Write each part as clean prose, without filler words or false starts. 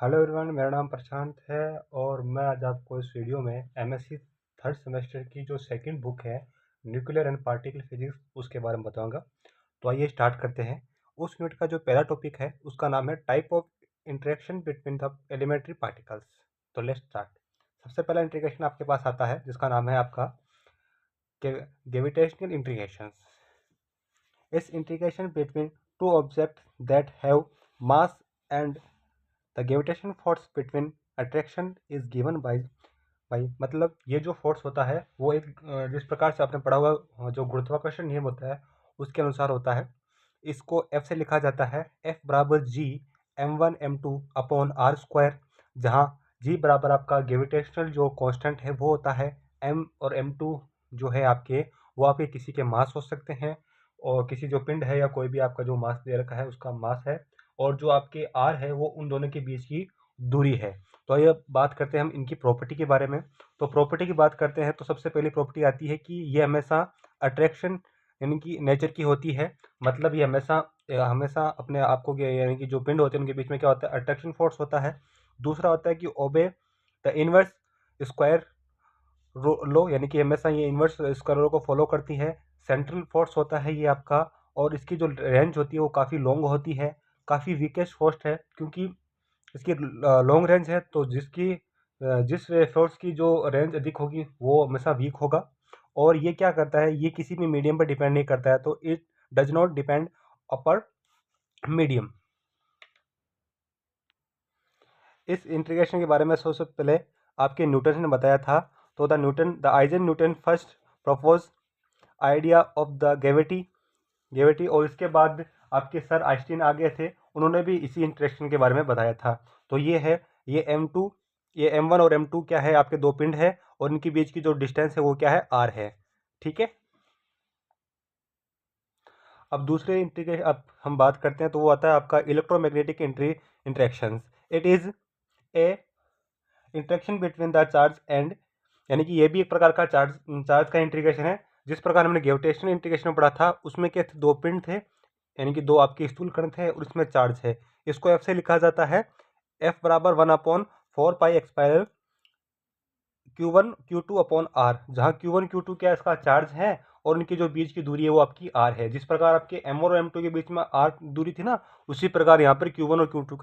Hello everyone, मेरा नाम प्रशांत है और मैं आज आपको इस वीडियो में एमएससी थर्ड सेमेस्टर की जो सेकंड बुक है न्यूक्लियर एंड पार्टिकल फिजिक्स उसके बारे में बताऊंगा। तो आइए स्टार्ट करते हैं। उस यूनिट का जो पहला टॉपिक है उसका नाम है type of interaction between the elementary particles. So let's start. सबसे पहला इंटीग्रेशन आपके पास आता है जिसका नाम है आपका ग्रेविटेशनल इंटीग्रेशन। इस integration between two object that have mass and the gravitation force between attraction is given by मतलब ये जो फोर्स होता है वो एक जिस प्रकार से आपने पढ़ा हुआ जो गुरुत्वाकर्षण नियम होता है उसके अनुसार होता है। इसको F से लिखा जाता है F बराबर G m1 m2 upon R square, जहाँ G बराबर आपका ग्रेविटेशनल जो कांस्टेंट है वो होता है। M और m2 जो है आपके वो आपके किसी के मास हो सकते हैं और किसी जो पिंड है या कोई भी आपका जो मास दे रखा है उसका मास है, और जो आपके R है वो उन दोनों के बीच की दूरी है। तो ये बात करते हैं हम इनकी प्रॉपर्टी के बारे में। तो प्रॉपर्टी की बात करते हैं तो सबसे पहली प्रॉपर्टी आती है कि ये हमेशा अट्रैक्शन यानी कि नेचर की होती है। मतलब ये हमेशा हमेशा अपने आप को यानी कि जो पिंड होते हैं उनके बीच में क्या होता है, अट्रैक्शन फोर्स होता है। दूसरा होता है कि ओबे द इनवर्स स्क्वायर लो, यानी कि हमेशा ये इनवर्स स्क्वायर को फॉलो करती है। सेंट्रल फोर्स होता है ये आपका, और इसकी जो रेंज होती है वो काफ़ी लॉन्ग होती है। काफ़ी वीकेस्ट फोर्स है क्योंकि इसकी लॉन्ग रेंज है, तो जिस फोर्स की जो रेंज अधिक होगी वो हमेशा वीक होगा। और ये क्या करता है, ये किसी भी मीडियम पर डिपेंड नहीं करता है, तो it does not depend upper medium. इस इंटीग्रेशन के बारे में सबसे पहले आपके न्यूटन ने बताया था। तो the eigen Newton first propose idea of the gravity, और इसके बाद आपके सर आइंस्टीन आ गए थे, उन्होंने भी इसी इंटरेक्शन के बारे में बताया था। तो ये है, ये M2, ये M1 और M2 क्या है, आपके दो पिंड है और इनके बीच की जो डिस्टेंस है वो क्या है, R है। ठीक है। अब दूसरे इंटीग्रेशन अब हम बात करते हैं तो वो आता है आपका electromagnetic interactions. It is a interaction between the charge and, यानी कि ये भी एक प्रकार का चार्ज चार्ज का इंटीग्रेशन है। जिस प्रकार हमने ग्रेविटेशनल इंटीग्रेशन में पढ़ा था उसमें क्या थे, दो पिंड थे, यानी कि दो आपके स्थूल कण थे और इसमें चार्ज है। इसको F से लिखा जाता है F बराबर 1/4 पाई एक्सपायरल Q1 Q2 अपॉन R, जहाँ Q1 Q2 क्या इसका चार्ज है और उनकी जो बीच की दूरी है वो आपकी R है। जिस प्रकार आपके M1 और M2 के बीच में R दूरी थी ना, उसी प्रकार यहाँ पर Q1 और Q2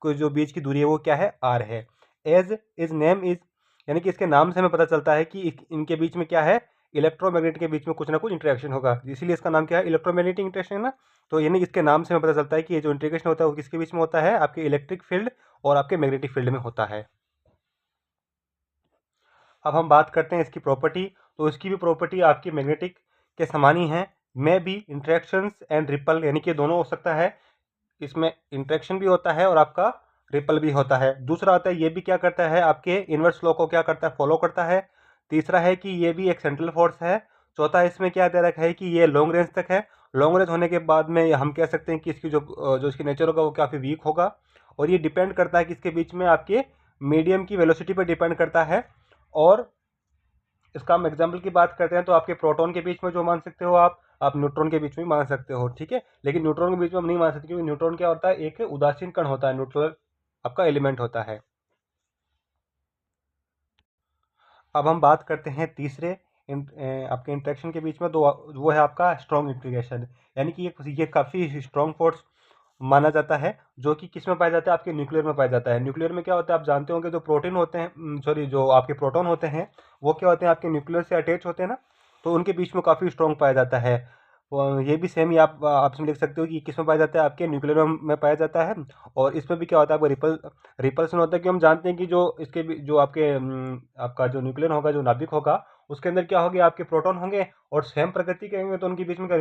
के जो बीच की दूरी है वो क्या है, R है। एज इज नेम इज, यानी कि इसके नाम से हमें पता चलता है कि इनके बीच में क्या है, इलेक्ट्रोमैग्नेट के बीच में कुछ ना कुछ इंटरेक्शन होगा, इसीलिए इसका नाम क्या है, इलेक्ट्रोमैग्नेटिक इंटरेक्शन है ना। तो यानी इसके नाम से हमें पता चलता है कि ये जो इंटीग्रेशन होता है वो किसके बीच में होता है, आपके इलेक्ट्रिक फील्ड और आपके मैग्नेटिक फील्ड में होता है। अब हम बात करते हैं इसकी प्रॉपर्टी। तो इसकी भी प्रॉपर्टी आपकी मैग्नेटिक के समान ही है। में भी इंट्रैक्शंस एंड रिपल, यानी कि दोनों हो सकता है, इसमें इंट्रैक्शन भी होता है और आपका रिपल भी होता है। दूसरा होता है ये भी क्या करता है, आपके इनवर्स लॉ को क्या करता है, फॉलो करता है। तीसरा है कि ये भी एक सेंट्रल फोर्स है। चौथा इसमें क्या दे रखा है कि ये लॉन्ग रेंज तक है। लॉन्ग रेंज होने के बाद में हम कह सकते हैं कि इसकी जो इसकी नेचर होगा वो काफ़ी वीक होगा। और ये डिपेंड करता है कि इसके बीच में आपके मीडियम की वेलोसिटी पर डिपेंड करता है। और इसका हम एग्जाम्पल की बात करते हैं तो आपके प्रोटॉन के बीच में जो मान सकते हो आप न्यूट्रॉन के बीच में मान सकते हो। ठीक है, लेकिन न्यूट्रॉन के बीच में हम नहीं मान सकते क्योंकि न्यूट्रॉन क्या होता है, एक उदासीन कण होता है, न्यूट्रल आपका एलिमेंट होता है। अब हम बात करते हैं तीसरे आपके इंटरेक्शन के बीच में, तो वो है आपका स्ट्रॉन्ग इंटीग्रेशन, यानी कि ये काफ़ी स्ट्रॉन्ग फोर्स माना जाता है, जो कि किस में पाया जाता है, आपके न्यूक्लियर में पाया जाता है। न्यूक्लियर में क्या होता है, आप जानते होंगे, जो प्रोटीन होते हैं, सॉरी, जो आपके प्रोटॉन होते हैं वो क्या होते हैं, आपके न्यूक्लियर से अटैच होते हैं ना, तो उनके बीच में काफ़ी स्ट्रॉन्ग पाया जाता है। ये भी सेम ही आप इसमें लिख सकते हो कि किस में पाया जाता है, आपके न्यूक्लियर में पाया जाता है। और इसमें भी क्या होता है, आपको रिपल्सन होता है कि हम जानते हैं कि जो इसके जो आपके आपका जो न्यूक्लियन होगा, जो नाभिक होगा, उसके अंदर क्या होगा, आपके प्रोटॉन होंगे और सेम प्रकृति के होंगे, तो उनके बीच में क्या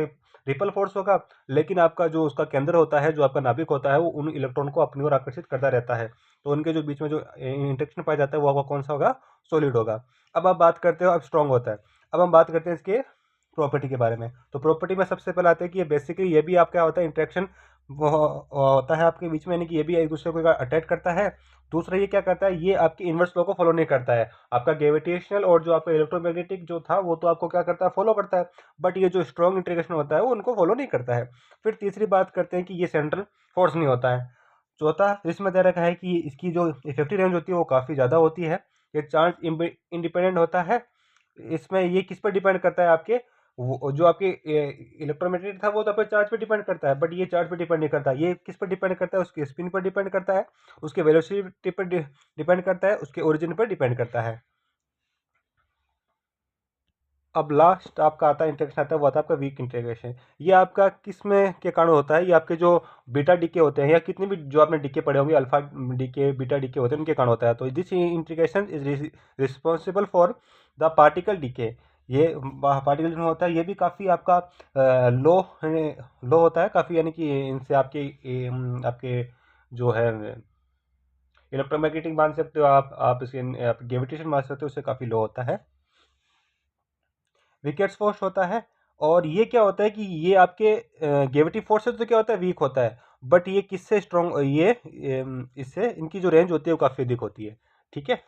रिपल फोर्स होगा। लेकिन आपका जो उसका केंद्र होता है, जो आपका नाभिक होता है, वो उन इलेक्ट्रॉन को अपनी ओर आकर्षित करता रहता है। तो उनके जो बीच में जो इंटरेक्शन पाया जाता है वो आपका कौन सा होगा, सॉलिड होगा। अब आप बात करते हो अब स्ट्रॉन्ग होता है। अब हम बात करते हैं इसके प्रॉपर्टी के बारे में। तो प्रॉपर्टी में सबसे पहले आते हैं कि ये बेसिकली ये भी आप क्या होता है, इंटरेक्शन होता है आपके बीच में, यानी कि ये भी एक दूसरे को अटैच करता है। दूसरा ये क्या करता है, ये आपकी इन्वर्स लॉ को फॉलो नहीं करता है। आपका ग्रेविटेशनल और जो आपका इलेक्ट्रोमैग्नेटिक जो था वो तो आपको क्या करता है, फॉलो करता है, बट ये जो स्ट्रॉन्ग इंटीग्रेशन होता है वो उनको फॉलो नहीं करता है। फिर तीसरी बात करते हैं कि ये सेंट्रल फोर्स नहीं होता है। चौथा इसमें दे रखा है कि इसकी जो इफेक्टिव रेंज होती है वो काफ़ी ज़्यादा होती है। ये चार्ज इंडिपेंडेंट होता है। इसमें ये किस पर डिपेंड करता है, आपके वो जो आपके इलेक्ट्रोमैग्नेटिक था वो तो आपके चार्ज पे डिपेंड करता है, बट ये चार्ज पे डिपेंड नहीं करता। ये किस पर डिपेंड करता है, उसके स्पिन पर डिपेंड करता है, उसके वेलोसिटी पर डिपेंड करता है, उसके ओरिजिन पर डिपेंड करता है। अब लास्ट आपका आता है इंटरेक्शन, आता है वो आता है आपका वीक इंटरेक्शन। ये आपका किस में के कारण होता है, ये आपके जो बीटा डीके होते हैं या कितने भी जो आपने डीके पढ़े होंगे, अल्फा डीके बीटा डीके होते हैं, उनके कारण होता है। तो this integration is responsible for the particle decay. ये पार्टिकल जो होता है ये भी काफ़ी आपका लो लो होता है काफ़ी, यानी कि इनसे आपके जो है इलेक्ट्रोमैग्नेटिक मान सकते हो आप इसके आप ग्रेविटेशन मान सकते हो, उससे काफ़ी लो होता है। विकेट्स फोर्स होता है। और ये क्या होता है कि ये आपके ग्रेविटी फोर्स से तो क्या होता है, वीक होता है, बट ये किससे स्ट्रॉन्ग, ये इससे इनकी जो रेंज होती है वो काफ़ी अधिक होती है। ठीक है।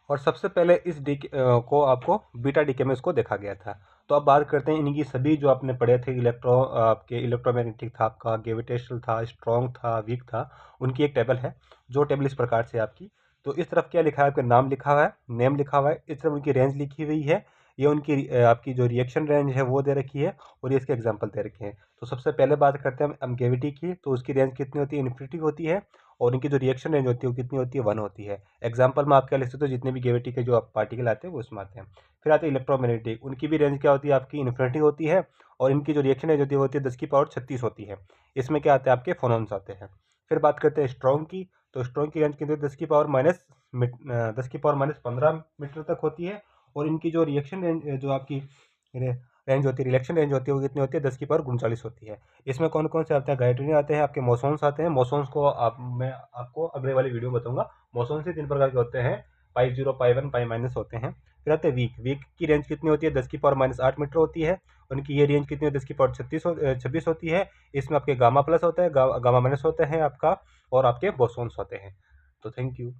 और सबसे पहले इस डी को आपको बीटा डीके में इसको देखा गया था। तो अब बात करते हैं इनकी सभी जो आपने पढ़े थे, आपके इलेक्ट्रोमैग्नेटिक था, आपका ग्रेविटेशनल था, स्ट्रॉन्ग था, वीक था, उनकी एक टेबल है। जो टेबल इस प्रकार से आपकी, तो इस तरफ क्या लिखा है, आपका नाम लिखा हुआ है, नेम लिखा हुआ है, इस तरफ उनकी रेंज लिखी हुई है, ये उनकी आपकी जो रिएक्शन रेंज है वो दे रखी है, और ये इसके एग्जाम्पल दे रखे हैं। तो सबसे पहले बात करते हैं हम ग्रेविटी की, तो उसकी रेंज कितनी होती है, इन्फिनिटी होती है, और इनकी जो रिएक्शन रेंज होती है वो कितनी होती है, 1 होती है। एग्जाम्पल में आप क्या लिख सकते हो, जितने भी ग्रेविटी के जो आप पार्टिकल आते हैं वो उसमें आते हैं। फिर आते हैं इलेक्ट्रोमैग्नेटिक, उनकी भी रेंज क्या होती है, आपकी इन्फिनिटी होती है, और इनकी जो रिएक्शन रेंज होती है वो होती है 10⁻36 होती है। इसमें क्या आते हैं, आपके फोनॉन्स आते हैं। फिर बात करते हैं स्ट्रॉन्ग की, तो स्ट्रॉन्ग की रेंज कितनी होती है, 10⁻15 मीटर तक होती है, और इनकी जो रिएक्शन रेंज जो आपकी रेंज होती है, रिएक्शन रेंज होती है, वो कितनी होती है, 10⁻39 होती है। इसमें कौन कौन से आते हैं, गाइट्रिन आते हैं, आपके मोसोन्स आते हैं। मोसोन्स को मैं आपको अगले वाली वीडियो में बताऊंगा। मोसोन्स से 3 प्रकार के होते हैं, पाई 0, पाई 1, पाई माइनस होते हैं। फिर आते हैं वीक। वीक की रेंज कितनी होती है, 10⁻8 मीटर होती है। उनकी ये रेंज कितनी है, 10⁻26 होती है। इसमें आपके गामा प्लस होता है, गामा माइनस होते हैं आपका, और आपके बोसोन्स होते हैं। तो थैंक यू।